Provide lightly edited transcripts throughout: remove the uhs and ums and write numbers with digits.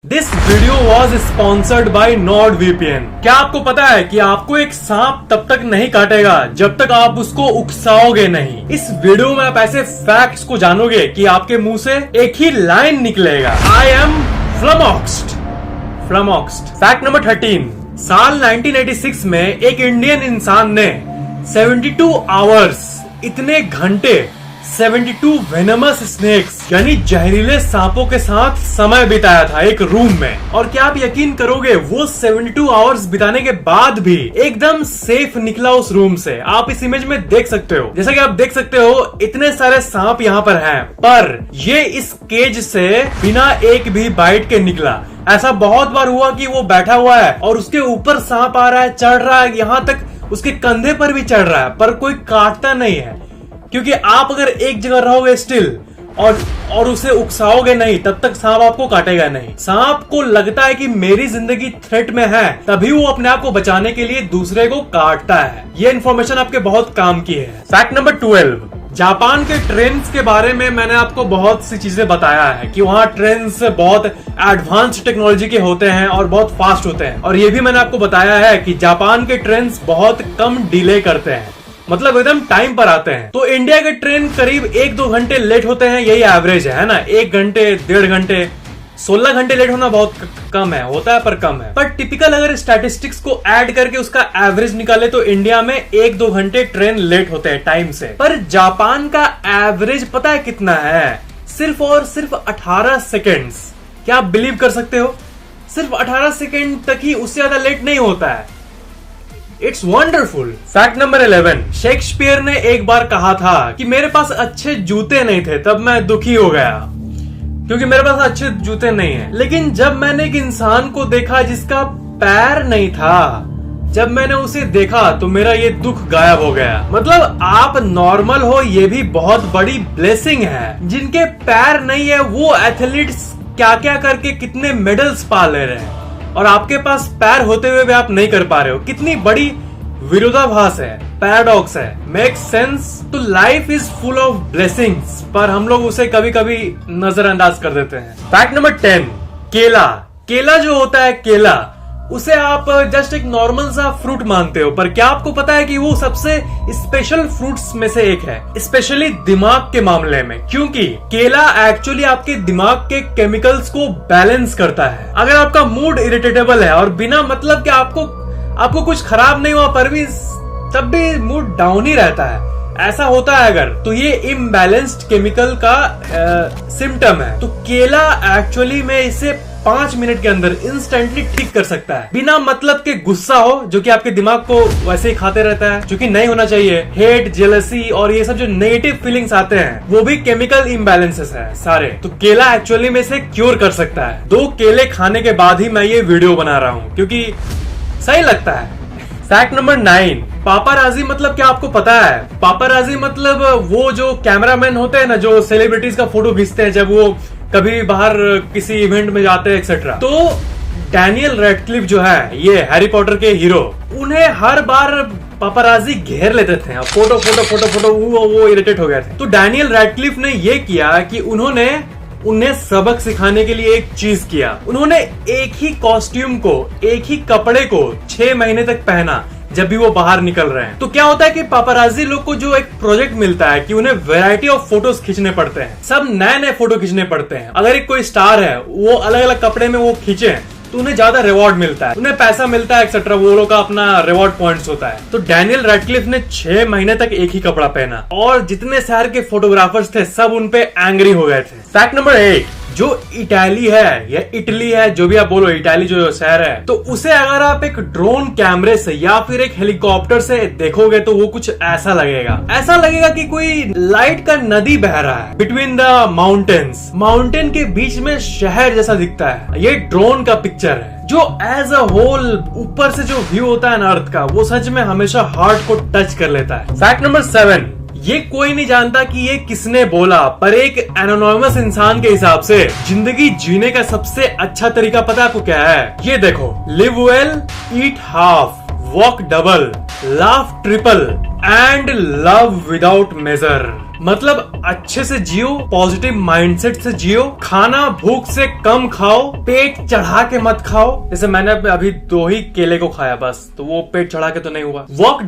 This video was sponsored by NordVPN। क्या आपको पता है कि आपको एक सांप तब तक नहीं काटेगा जब तक आप उसको उकसाओगे नहीं। इस वीडियो में आप ऐसे फैक्ट्स को जानोगे कि आपके मुंह से एक ही लाइन निकलेगा, I am flummoxed. Fact number 13। साल 1986 में एक इंडियन इंसान ने 72 आवर्स, इतने घंटे 72 वेनमस स्नेक्स यानी जहरीले सांपों के साथ समय बिताया था एक रूम में। और क्या आप यकीन करोगे, वो 72 आवर्स बिताने के बाद भी एकदम सेफ निकला उस रूम से। आप इस इमेज में देख सकते हो, जैसा कि आप देख सकते हो इतने सारे सांप यहाँ पर हैं, पर ये इस केज से बिना एक भी बाइट के निकला। ऐसा बहुत बार हुआ कि वो बैठा हुआ है और उसके ऊपर सांप आ रहा है, चढ़ रहा है, यहाँ तक उसके कंधे पर भी चढ़ रहा है, पर कोई काटता नहीं है। क्योंकि आप अगर एक जगह रहोगे स्टिल और उसे उकसाओगे नहीं, तब तक सांप आपको काटेगा नहीं। सांप को लगता है कि मेरी जिंदगी थ्रेट में है, तभी वो अपने आप को बचाने के लिए दूसरे को काटता है। ये इन्फॉर्मेशन आपके बहुत काम की है। Fact number 12। जापान के ट्रेन्स के बारे में मैंने आपको बहुत सी चीजें बताया है कि वहाँ ट्रेन्स बहुत एडवांस टेक्नोलॉजी के होते हैं और बहुत फास्ट होते हैं। और ये भी मैंने आपको बताया है कि जापान के ट्रेन्स बहुत कम डिले करते हैं, मतलब एकदम टाइम पर आते हैं। तो इंडिया के ट्रेन करीब 1-2 घंटे लेट होते हैं, यही एवरेज है ना। 1 घंटे, 1.5 घंटे, 16 घंटे लेट होना बहुत कम है, होता है पर कम है। पर टिपिकल अगर स्टैटिस्टिक्स को ऐड करके उसका एवरेज निकाले तो इंडिया में 1-2 घंटे ट्रेन लेट होते हैं टाइम से। पर जापान का एवरेज पता है कितना है? सिर्फ और सिर्फ 18 सेकेंड्स। क्या आप बिलीव कर सकते हो? सिर्फ 18 सेकेंड तक ही, उससे ज्यादा लेट नहीं होता है। It's wonderful. Fact number 11। Shakespeare ने एक बार कहा था कि मेरे पास अच्छे जूते नहीं थे, तब मैं दुखी हो गया क्योंकि मेरे पास अच्छे जूते नहीं हैं। लेकिन जब मैंने एक इंसान को देखा जिसका पैर नहीं था, जब मैंने उसे देखा तो मेरा ये दुख गायब हो गया। मतलब आप नॉर्मल हो, ये भी बहुत बड़ी ब्लेसिंग है। जिनके पैर नहीं है वो एथलीट्स क्या क्या करके कितने मेडल्स पा ले रहे हैं, और आपके पास पैर होते हुए भी आप नहीं कर पा रहे हो। कितनी बड़ी विरोधाभास है, पैराडॉक्स है। Make sense. तो life is full of blessings, पर हम लोग उसे कभी कभी नजरअंदाज कर देते हैं। Fact number 10। केला जो होता है, केला उसे आप जस्ट एक नॉर्मल सा फ्रूट मानते हो, पर क्या आपको पता है कि वो सबसे स्पेशल फ्रूट्स में से एक है, स्पेशली दिमाग के मामले में। क्योंकि केला एक्चुअली आपके दिमाग के केमिकल्स को बैलेंस करता है। अगर आपका मूड इरिटेटेबल है और बिना मतलब कि आपको कुछ खराब नहीं हुआ पर भी तब भी मूड डाउन ही रहता है, ऐसा होता है अगर, तो ये इम्बैलेंस्ड केमिकल का सिम्टम है। तो केला एक्चुअली में इसे 5 मिनट के अंदर इंस्टेंटली ठीक कर सकता है। बिना मतलब के गुस्सा हो, जो कि आपके दिमाग को वैसे ही खाते रहता है, जो कि नहीं होना चाहिए, हेट, जेलसी और ये सब जो नेगेटिव फीलिंग्स आते हैं, वो भी केमिकल इम्बैलेंसेस है सारे। तो केला एक्चुअली में इसे क्योर कर सकता है। 2 केले खाने के बाद ही मैं ये वीडियो बना रहा हूँ क्योंकि सही लगता है। Fact number 9। पापाराजी मतलब क्या आपको पता है? पापाराजी मतलब वो जो कैमरामैन होते हैं ना, जो सेलिब्रिटीज का फोटो खींचते हैं जब वो कभी बाहर किसी इवेंट में जाते हैं एक्सेट्रा। तो डैनियल रेडक्लिफ जो है, ये हैरी पॉटर के हीरो, उन्हें हर बार पापाराजी घेर लेते थे, फोटो वो इरिटेट हो गए थे। तो डैनियल रेडक्लिफ ने ये किया कि उन्हें सबक सिखाने के लिए एक चीज किया। उन्होंने एक ही कॉस्ट्यूम को, एक ही कपड़े को 6 महीने तक पहना जब भी वो बाहर निकल रहे हैं। तो क्या होता है कि पापाराजी लोग को जो एक प्रोजेक्ट मिलता है कि उन्हें वैरायटी ऑफ फोटोज खींचने पड़ते हैं, सब नए नए फोटो खींचने पड़ते हैं। अगर एक कोई स्टार है, वो अलग अलग कपड़े में वो खींचे तो उन्हें ज्यादा रिवॉर्ड मिलता है, उन्हें पैसा मिलता है एक्सेट्रा, वो लोग का अपना रिवॉर्ड पॉइंट्स होता है। तो डैनियल रेडक्लिफ ने 6 महीने तक एक ही कपड़ा पहना और जितने शहर के फोटोग्राफर्स थे सब उन पे एंग्री हो गए थे। Fact number 8। जो इटाली है या इटली है, जो भी आप बोलो, इटाली जो शहर है, तो उसे अगर आप एक ड्रोन कैमरे से या फिर एक हेलीकॉप्टर से देखोगे तो वो कुछ ऐसा लगेगा कि कोई लाइट का नदी बह रहा है बिटवीन द माउंटेन्स। माउंटेन के बीच में शहर जैसा दिखता है। ये ड्रोन का पिक्चर है। जो एज अ होल ऊपर से जो व्यू होता है ना अर्थ का, वो सच में हमेशा हार्ट को टच कर लेता है। Fact number 7। ये कोई नहीं जानता कि ये किसने बोला, पर एक एनोनिमस इंसान के हिसाब से जिंदगी जीने का सबसे अच्छा तरीका पता आपको क्या है? ये देखो, live well, eat half, walk double, laugh triple and love without measure. मतलब अच्छे से जियो, पॉजिटिव माइंडसेट से जियो, खाना भूख से कम खाओ, पेट चढ़ा के मत खाओ। जैसे मैंने अभी 2 ही केले को खाया बस, तो वो पेट चढ़ा के तो नहीं हुआ। Work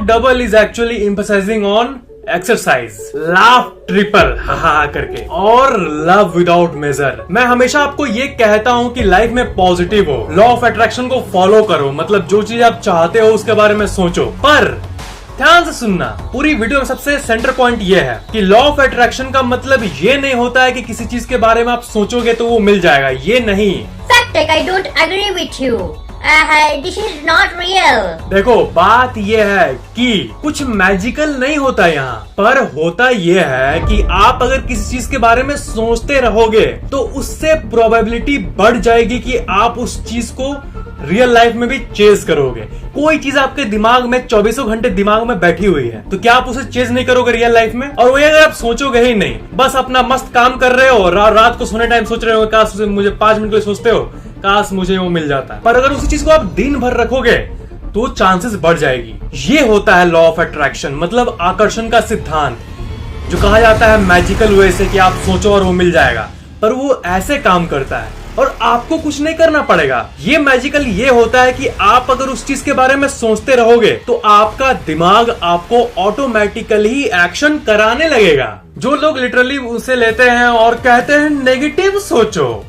double is actually emphasising on exercise, laugh triple हा करके, और लव विदाउट मेजर। मैं हमेशा आपको ये कहता हूँ कि लाइफ में पॉजिटिव हो, लॉ ऑफ अट्रैक्शन को फॉलो करो, मतलब जो चीज आप चाहते हो उसके बारे में सोचो। पर ध्यान से सुनना, पूरी वीडियो में सबसे सेंटर पॉइंट ये है कि लॉ ऑफ अट्रैक्शन का मतलब ये नहीं होता है कि किसी चीज के बारे में आप सोचोगे तो वो मिल जाएगा, ये नहीं। I don't agree with you. This is not real. देखो बात ये है कि कुछ मैजिकल नहीं होता यहाँ, पर होता ये है कि आप अगर किसी चीज के बारे में सोचते रहोगे तो उससे प्रोबेबिलिटी बढ़ जाएगी कि आप उस चीज को रियल लाइफ में भी चेज करोगे। कोई चीज आपके दिमाग में 24 घंटे दिमाग में बैठी हुई है, तो क्या आप उसे चेज नहीं करोगे रियल लाइफ में? और वही अगर आप सोचोगे ही नहीं, बस अपना मस्त काम कर रहे हो, रात को सोने टाइम सोच रहे हो काश मुझे 5 मिनट के लिए सोचते हो काश मुझे वो मिल जाता है, पर अगर उसी चीज को आप दिन भर रखोगे तो चांसेस बढ़ जाएगी। ये होता है लॉ ऑफ अट्रैक्शन, मतलब आकर्षण का सिद्धांत, जो कहा जाता है मैजिकल वे से कि आप सोचो और वो मिल जाएगा, पर वो ऐसे काम करता है और आपको कुछ नहीं करना पड़ेगा। ये मैजिकल ये होता है कि आप अगर उस चीज के बारे में सोचते रहोगे तो आपका दिमाग आपको ऑटोमेटिकली ही एक्शन कराने लगेगा। जो लोग लिटरली उसे लेते हैं और कहते हैं नेगेटिव सोचो,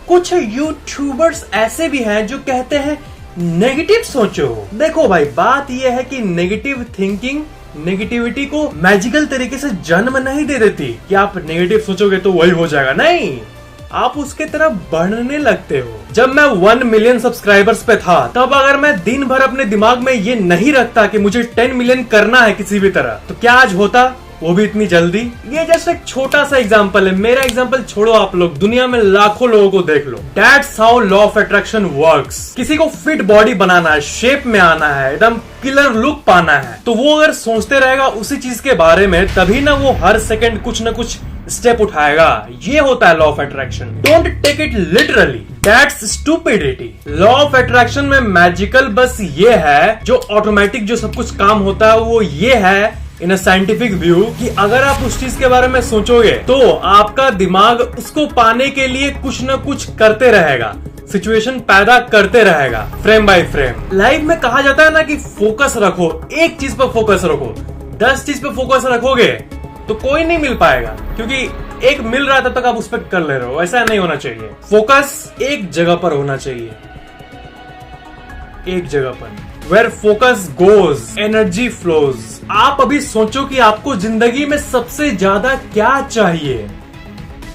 कुछ यूट्यूबर्स ऐसे भी हैं जो कहते हैं नेगेटिव सोचो। देखो भाई, बात यह है कि नेगेटिव थिंकिंग नेगेटिविटी को मैजिकल तरीके से जन्म नहीं दे देती कि आप नेगेटिव सोचोगे तो वही हो जाएगा, नहीं, आप उसके तरफ बढ़ने लगते हो। जब मैं 1 मिलियन सब्सक्राइबर्स पे था, तब अगर मैं दिन भर अपने दिमाग में ये नहीं रखता कि मुझे 10 मिलियन करना है किसी भी तरह, तो क्या आज होता? वो भी इतनी जल्दी? ये जस्ट एक छोटा सा एग्जांपल है, मेरा एग्जांपल छोड़ो, आप लोग दुनिया में लाखों लोगों को देख लो। That's how law of attraction works. किसी को फिट बॉडी बनाना है, शेप में आना है, एकदम किलर लुक पाना है, तो वो अगर सोचते रहेगा उसी चीज के बारे में, तभी ना वो हर सेकंड कुछ ना कुछ स्टेप उठाएगा। ये होता है law of attraction. Don't take it literally, that's stupidity. Law of attraction में मैजिकल बस ये है, जो ऑटोमेटिक जो सब कुछ काम होता है वो ये है इन अ साइंटिफिक व्यू, कि अगर आप उस चीज के बारे में सोचोगे तो आपका दिमाग उसको पाने के लिए कुछ न कुछ करते रहेगा, सिचुएशन पैदा करते रहेगा फ्रेम बाय फ्रेम। लाइफ में कहा जाता है ना कि फोकस रखो, एक चीज पर फोकस रखो। 10 चीज पर फोकस रखोगे तो कोई नहीं मिल पाएगा, क्योंकि एक मिल रहा है तब तक आप उस पर कर ले रहे हो। ऐसा नहीं होना चाहिए, फोकस एक जगह पर होना चाहिए, एक जगह पर। Where focus goes, energy flows। आप अभी सोचो कि आपको जिंदगी में सबसे ज्यादा क्या चाहिए,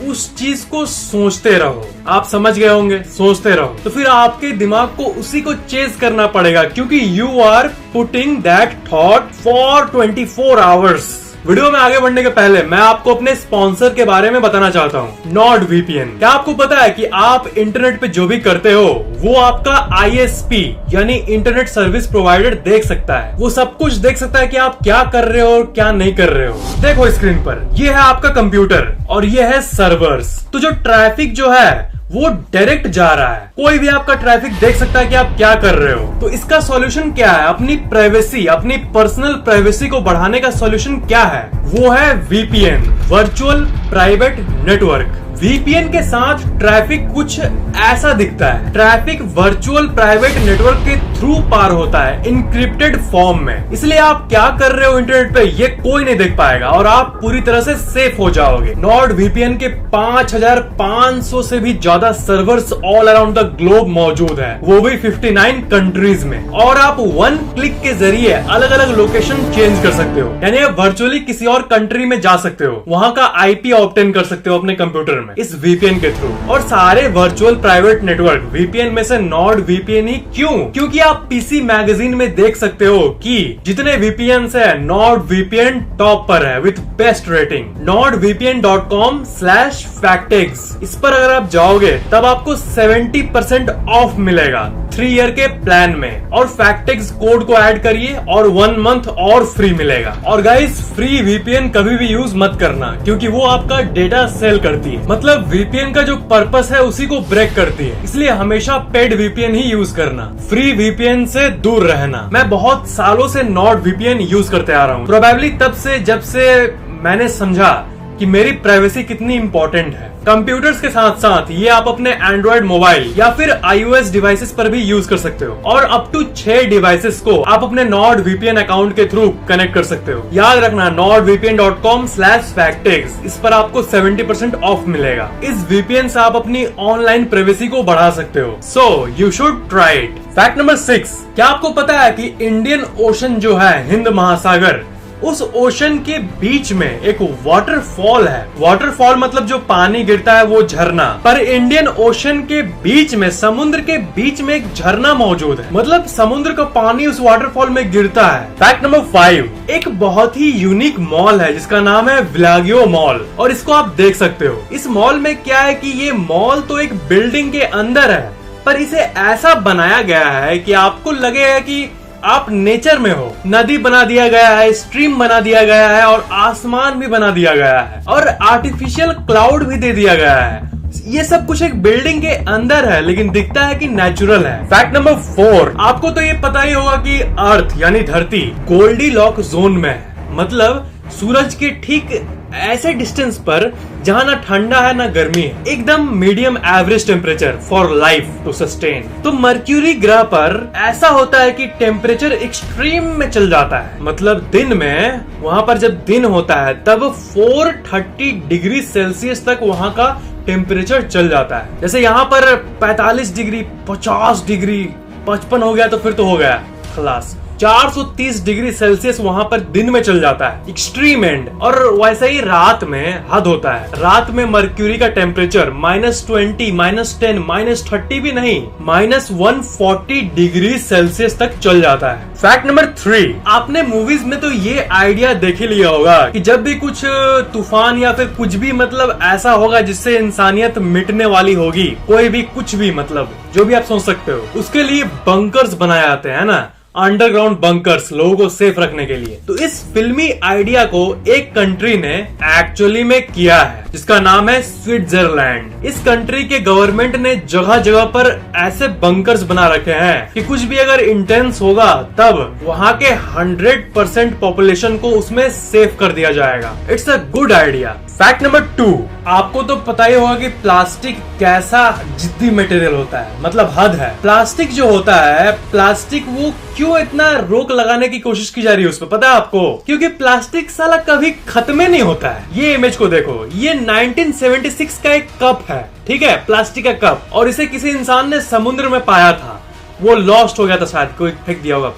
उस चीज को सोचते रहो। आप समझ गए होंगे, सोचते रहो, तो फिर आपके दिमाग को उसी को चेज करना पड़ेगा, क्योंकि you are putting that thought for 24 hours. Video में आगे बढ़ने के पहले मैं आपको अपने स्पॉन्सर के बारे में बताना चाहता हूँ, नॉर्ड वीपीएन। क्या आपको पता है कि आप इंटरनेट पे जो भी करते हो वो आपका आईएसपी यानी इंटरनेट सर्विस प्रोवाइडर देख सकता है। वो सब कुछ देख सकता है कि आप क्या कर रहे हो और क्या नहीं कर रहे हो। देखो स्क्रीन पर, ये है आपका कंप्यूटर और ये है सर्वर्स। तो जो ट्रैफिक जो है वो डायरेक्ट जा रहा है, कोई भी आपका ट्रैफिक देख सकता है कि आप क्या कर रहे हो। तो इसका सॉल्यूशन क्या है? अपनी प्राइवेसी, अपनी पर्सनल प्राइवेसी को बढ़ाने का सॉल्यूशन क्या है? वो है VPN, virtual private network. VPN के साथ ट्रैफिक कुछ ऐसा दिखता है। ट्रैफिक वर्चुअल प्राइवेट नेटवर्क के थ्रू पार होता है, इनक्रिप्टेड फॉर्म में। इसलिए आप क्या कर रहे हो इंटरनेट पे ये कोई नहीं देख पाएगा और आप पूरी तरह से सेफ हो जाओगे। नॉर्ड वीपीएन के 5500 से भी ज्यादा servers all around the globe मौजूद है, वो भी 59 कंट्रीज में। और आप 1 क्लिक के जरिए अलग अलग लोकेशन चेंज कर सकते हो, यानी आप वर्चुअली किसी और कंट्री में जा सकते हो, वहां का आईपी ऑब्टेन कर सकते हो अपने कंप्यूटर में इस वीपीएन के थ्रू। और सारे वर्चुअल प्राइवेट नेटवर्क वीपीएन में से नॉर्ड वीपीएन ही क्यों? क्योंकि आप पीसी मैगजीन में देख सकते हो कि जितने वीपीएन है नॉर्ड वीपीएन टॉप पर है विथ बेस्ट रेटिंग। nordvpn.com/factex, इस पर अगर आप जाओगे तब आपको 70% ऑफ मिलेगा 3 ईयर के प्लान में, और फैक्टेक्स कोड को ऐड करिए और 1 मंथ और फ्री मिलेगा। और गाइस, फ्री वीपीएन कभी भी यूज मत करना, क्योंकि वो आपका डेटा सेल करती है। मतलब वीपीएन का जो पर्पस है उसी को ब्रेक करती है, इसलिए हमेशा पेड वीपीएन ही यूज करना, फ्री वीपीएन से दूर रहना। मैं बहुत सालों से नॉर्ड वीपीएन यूज करते आ रहा हूँ, प्रोबेबली तब से जब से मैंने समझा कि मेरी प्राइवेसी कितनी इंपॉर्टेंट है। कंप्यूटर्स के साथ साथ ये आप अपने एंड्रॉइड मोबाइल या फिर iOS डिवाइसेस पर भी यूज कर सकते हो और अप टू 6 डिवाइसेस को आप अपने NordVPN अकाउंट के थ्रू कनेक्ट कर सकते हो। याद रखना nordvpn.com/facttips, इस पर आपको 70% ऑफ मिलेगा। इस VPN से आप अपनी ऑनलाइन प्राइवेसी को बढ़ा सकते हो। So you should try it. Fact number 6, क्या आपको पता है कि इंडियन ओशन जो है, हिंद महासागर, उस ओशन के बीच में एक वाटरफॉल है। वाटरफॉल मतलब जो पानी गिरता है वो झरना, पर इंडियन ओशन के बीच में, समुद्र के बीच में एक झरना मौजूद है। मतलब समुद्र का पानी उस वाटरफॉल में गिरता है। फैक्ट नंबर 5, एक बहुत ही यूनिक मॉल है जिसका नाम है विलागियो मॉल और इसको आप देख सकते हो। इस मॉल में क्या है कि ये मॉल तो एक बिल्डिंग के अंदर है, पर इसे ऐसा बनाया गया है कि आपको लगेगा कि आप नेचर में हो। नदी बना दिया गया है, स्ट्रीम बना दिया गया है और आसमान भी बना दिया गया है और आर्टिफिशियल क्लाउड भी दे दिया गया है। ये सब कुछ एक बिल्डिंग के अंदर है लेकिन दिखता है कि नेचुरल है। फैक्ट नंबर 4, आपको तो ये पता ही होगा कि अर्थ यानी धरती गोल्डीलॉक जोन में है। मतलब सूरज के ठीक ऐसे डिस्टेंस पर जहाँ ना ठंडा है ना गर्मी है, एकदम medium average temperature for life to sustain. तो मर्क्यूरी ग्रह पर ऐसा होता है कि टेम्परेचर एक्सट्रीम में चल जाता है। मतलब दिन में वहाँ पर जब दिन होता है तब 430 डिग्री सेल्सियस तक वहाँ का टेम्परेचर चल जाता है। जैसे यहाँ पर 45 डिग्री, 50 डिग्री, 55 हो गया तो फिर तो हो गया खलास। 430 डिग्री सेल्सियस वहां पर दिन में चल जाता है, एक्सट्रीम एंड। और वैसे ही रात में हद होता है। रात में मर्क्यूरी का टेम्परेचर -20, -10, -30 भी नहीं, -140 डिग्री सेल्सियस तक चल जाता है। फैक्ट नंबर 3, आपने मूवीज में तो ये आइडिया देख ही लिया होगा कि जब भी कुछ तूफान या फिर कुछ भी मतलब ऐसा होगा जिससे इंसानियत मिटने वाली होगी, कोई भी कुछ भी मतलब जो भी आप सोच सकते हो, उसके लिए बंकर्स बनाए जाते हैं ना, अंडरग्राउंड बंकर्स, लोगों को सेफ रखने के लिए। तो इस फिल्मी आइडिया को एक कंट्री ने एक्चुअली में किया है जिसका नाम है स्विट्जरलैंड। इस कंट्री के गवर्नमेंट ने जगह जगह पर ऐसे बंकर्स बना रखे हैं कि कुछ भी अगर इंटेंस होगा तब वहाँ के 100% पॉपुलेशन को उसमें सेव कर दिया जाएगा। It's a good idea. Fact number 2, आपको तो पता ही होगा कि प्लास्टिक कैसा जिद्दी मटेरियल होता है, मतलब हद है। प्लास्टिक जो होता है, प्लास्टिक वो क्यों इतना रोक लगाने की कोशिश की जा रही है उस पर, पता है आपको? क्योंकि प्लास्टिक साला कभी खत्म नहीं होता है। ये इमेज को देखो, ये 1976 का एक कप है, ठीक है, प्लास्टिक का कप, और इसे किसी इंसान ने समुद्र में पाया था। वो लॉस्ट हो गया था, शायद कोई फेंक दिया होगा,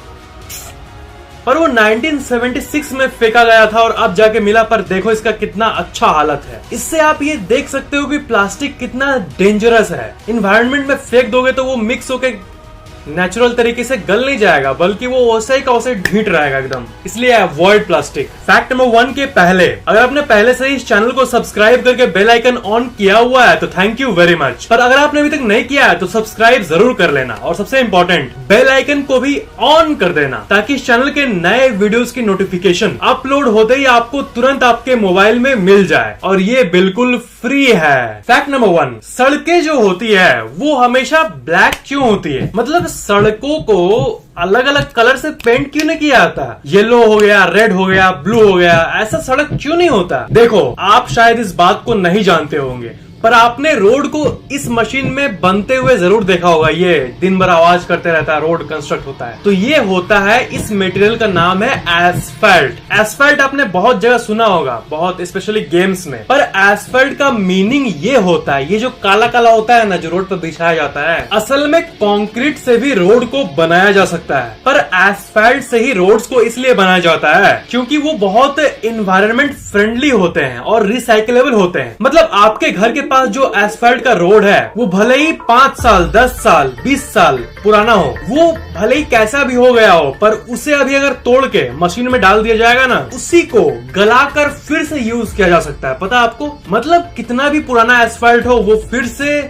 पर वो 1976 में फेंका गया था और अब जाके मिला। पर देखो इसका कितना अच्छा हालत है। इससे आप ये देख सकते हो कि प्लास्टिक कितना डेंजरस है। इन्वायरमेंट में फेंक दोगे तो वो मिक्स होके नेचुरल तरीके से गल नहीं जाएगा, बल्कि वो वैसे ही का वैसे ढीठ रहेगा एकदम। इसलिए अवॉइड प्लास्टिक। फैक्ट नंबर 1 के पहले, अगर आपने पहले से ही इस चैनल को सब्सक्राइब करके बेल आइकन ऑन किया हुआ है तो थैंक यू वेरी मच। पर अगर आपने अभी तक नहीं किया है तो सब्सक्राइब जरूर कर लेना और सबसे इंपॉर्टेंट बेल आइकन को भी ऑन कर देना ताकि इस चैनल के नए वीडियोस की नोटिफिकेशन अपलोड होते ही आपको तुरंत आपके मोबाइल में मिल जाए, और ये बिल्कुल फ्री है। फैक्ट नंबर 1, सड़कें जो होती है वो हमेशा ब्लैक क्यों होती है? मतलब सड़कों को अलग अलग कलर से पेंट क्यों नहीं किया जाता? येलो हो गया, रेड हो गया, ब्लू हो गया, ऐसा सड़क क्यों नहीं होता? देखो, आप शायद इस बात को नहीं जानते होंगे, पर आपने रोड को इस मशीन में बनते हुए जरूर देखा होगा। ये दिन भर आवाज करते रहता है, रोड कंस्ट्रक्ट होता है। तो ये होता है, इस मटेरियल का नाम है एस्फाल्ट। एस्फाल्ट आपने बहुत जगह सुना होगा, बहुत स्पेशली गेम्स में। पर एस्फाल्ट का मीनिंग ये होता है, ये जो काला काला होता है ना, जो रोड पर बिछाया जाता है, असल में कंक्रीट से भी रोड को बनाया जा सकता है। पर एस्फाल्ट से ही रोड्स को इसलिए बनाया जाता है क्योंकि वो बहुत एनवायरमेंट फ्रेंडली होते हैं और रिसाइकलेबल होते हैं। मतलब आपके घर के पास जो एस्फाल्ट का रोड है वो भले ही 5 साल, 10 साल, 20 साल पुराना हो, वो भले ही कैसा भी हो गया हो, पर उसे अभी अगर तोड़ के मशीन में डाल दिया जाएगा ना, उसी को गलाकर फिर से यूज किया जा सकता है। पता आपको? मतलब कितना भी पुराना एस्फाल्ट हो वो फिर से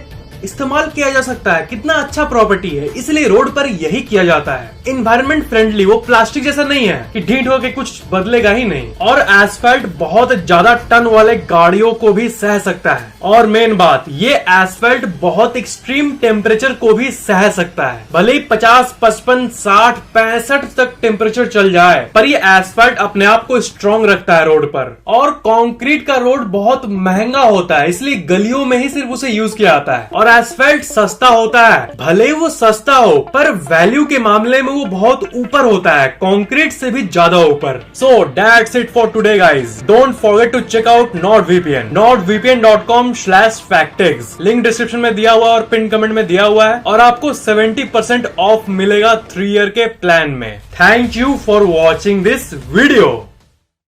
इस्तेमाल किया जा सकता है, कितना अच्छा प्रॉपर्टी है, इसलिए रोड पर यही किया जाता है। इन्वायरमेंट फ्रेंडली, वो प्लास्टिक जैसा नहीं है कि ढीठ होके कुछ बदलेगा ही नहीं। और एसफल्ट बहुत ज्यादा टन वाले गाड़ियों को भी सह सकता है। और मेन बात, ये एसफल्ट बहुत एक्सट्रीम टेम्परेचर को भी सह सकता है। भले ही 50, 55, 60, 65 तक टेम्परेचर चल जाए, पर ये एसफल्ट अपने आप को स्ट्रॉन्ग रखता है रोड पर। और कंक्रीट का रोड बहुत महंगा होता है, इसलिए गलियों में ही सिर्फ उसे यूज किया जाता है। और एसफल्ट सस्ता होता है, भले ही वो सस्ता हो, पर वैल्यू के मामले में वो बहुत ऊपर होता है, कंक्रीट से भी ज्यादा ऊपर। So that's it for today guys. Don't forget to check out NordVPN, nordvpn.com/facttics। Link description में दिया हुआ और पिन कमेंट में दिया हुआ है। और आपको 70% ऑफ मिलेगा 3 ईयर के प्लान में। Thank you for watching this video.